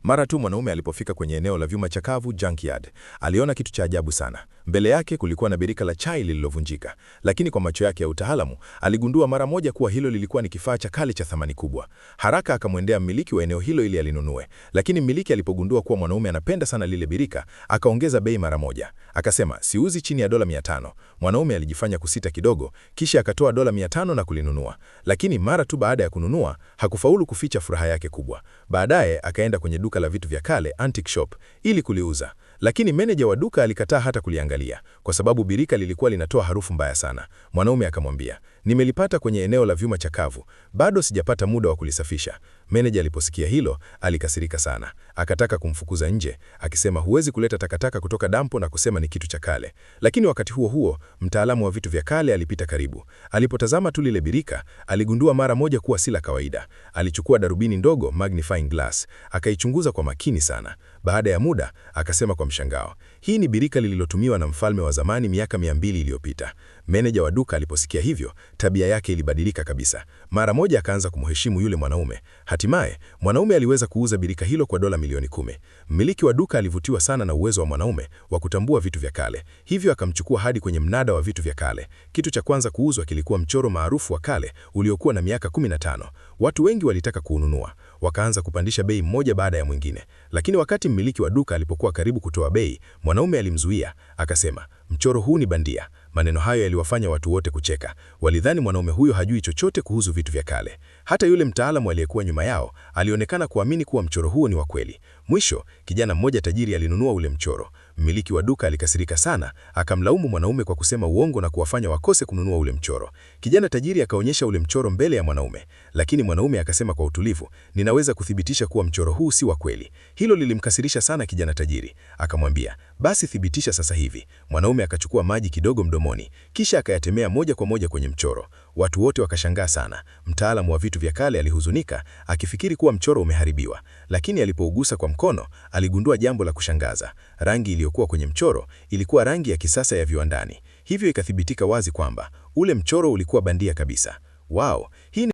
Mara tu mwanaume alipofika kwenye eneo la vyuma chakavu junkyard, aliona kitu cha ajabu sana. Mbele yake kulikuwa na birika la chai lililovunjika, lakini kwa macho yake ya utaalamu aligundua mara moja kuwa hilo lilikuwa ni kifaa cha kale cha thamani kubwa. Haraka akamwendea mmiliki wa eneo hilo ili alinunue, lakini mmiliki alipogundua kuwa mwanaume anapenda sana lile birika, akaongeza bei mara moja. Akasema, siuzi chini ya dola 500. Mwanaume alijifanya kusita kidogo, kisha akatoa dola 500 na kulinunua. Lakini mara tu baada ya kununua, hakufaulu kuficha furaha yake kubwa. Baadaye akaenda kwenye duka la vitu vya kale, antique shop, ili kuliuza. Lakini meneja wa duka alikataa hata kuliangalia, kwa sababu birika lilikuwa linatoa harufu mbaya sana. Mwanaume akamwambia, nimelipata kwenye eneo la vyuma chakavu, bado sijapata muda wa kulisafisha. Meneja aliposikia hilo, alikasirika sana. Akataka kumfukuza nje, akisema huwezi kuleta takataka kutoka dampo na kusema ni kitu cha kale. Lakini wakati huo huo, mtaalamu wa vitu vya kale alipita karibu. Alipotazama tu lile birika, aligundua mara moja kuwa si la kawaida. Alichukua darubini ndogo, magnifying glass, akaichunguza kwa makini sana. Baada ya muda, akasema kwa mshangao, hii ni birika lililotumiwa na mfalme wa zamani miaka 200 iliyopita. Meneja wa duka aliposikia hivyo, tabia yake ilibadilika kabisa. Mara moja akaanza kumheshimu yule mwanaume. Hatimaye, mwanaume aliweza kuuza birika hilo kwa dola milioni 10. Mmiliki wa duka alivutiwa sana na uwezo wa mwanaume wa kutambua vitu vya kale. Hivyo akamchukua hadi kwenye mnada wa vitu vya kale. Kitu cha kwanza kuuzwa kilikuwa mchoro maarufu wa kale uliokuwa na miaka 15. Watu wengi walitaka kuununua. Wakaanza kupandisha bei mmoja baada ya mwingine. Lakini wakati mmiliki wa duka alipokuwa karibu kutoa bei, mwanaume alimzuia. Akasema, mchoro huu ni bandia. Maneno hayo yaliwafanya watu wote kucheka. Walidhani mwanaume huyo hajui chochote kuhusu vitu vya kale. Hata yule mtaalamu aliyekuwa nyuma yao alionekana kuamini kuwa mchoro huo ni wa kweli. Mwisho, kijana mmoja tajiri alinunua ule mchoro. Mmiliki wa duka alikasirika sana, akamlaumu mwanaume kwa kusema uongo na kuwafanya wakose kununua ule mchoro. Kijana tajiri akaonyesha ule mchoro mbele ya mwanaume, lakini mwanaume akasema kwa utulivu, ninaweza kuthibitisha kuwa mchoro huu si wa kweli. Hilo lilimkasirisha sana kijana tajiri. Akamwambia, basi thibitisha sasa hivi. Mwanaume akachukua maji kidogo mdomoni, kisha akayatemea moja kwa moja kwenye mchoro. Watu wote wakashangaa sana. Mtaalamu wa vitu vya kale alihuzunika, akifikiri kuwa mchoro umeharibiwa. Lakini alipougusa kwa mkono, aligundua jambo la kushangaza. Rangi iliyokuwa kwenye mchoro ilikuwa rangi ya kisasa ya viwandani. Hivyo ikathibitika wazi kwamba ule mchoro ulikuwa bandia kabisa. Wow, hii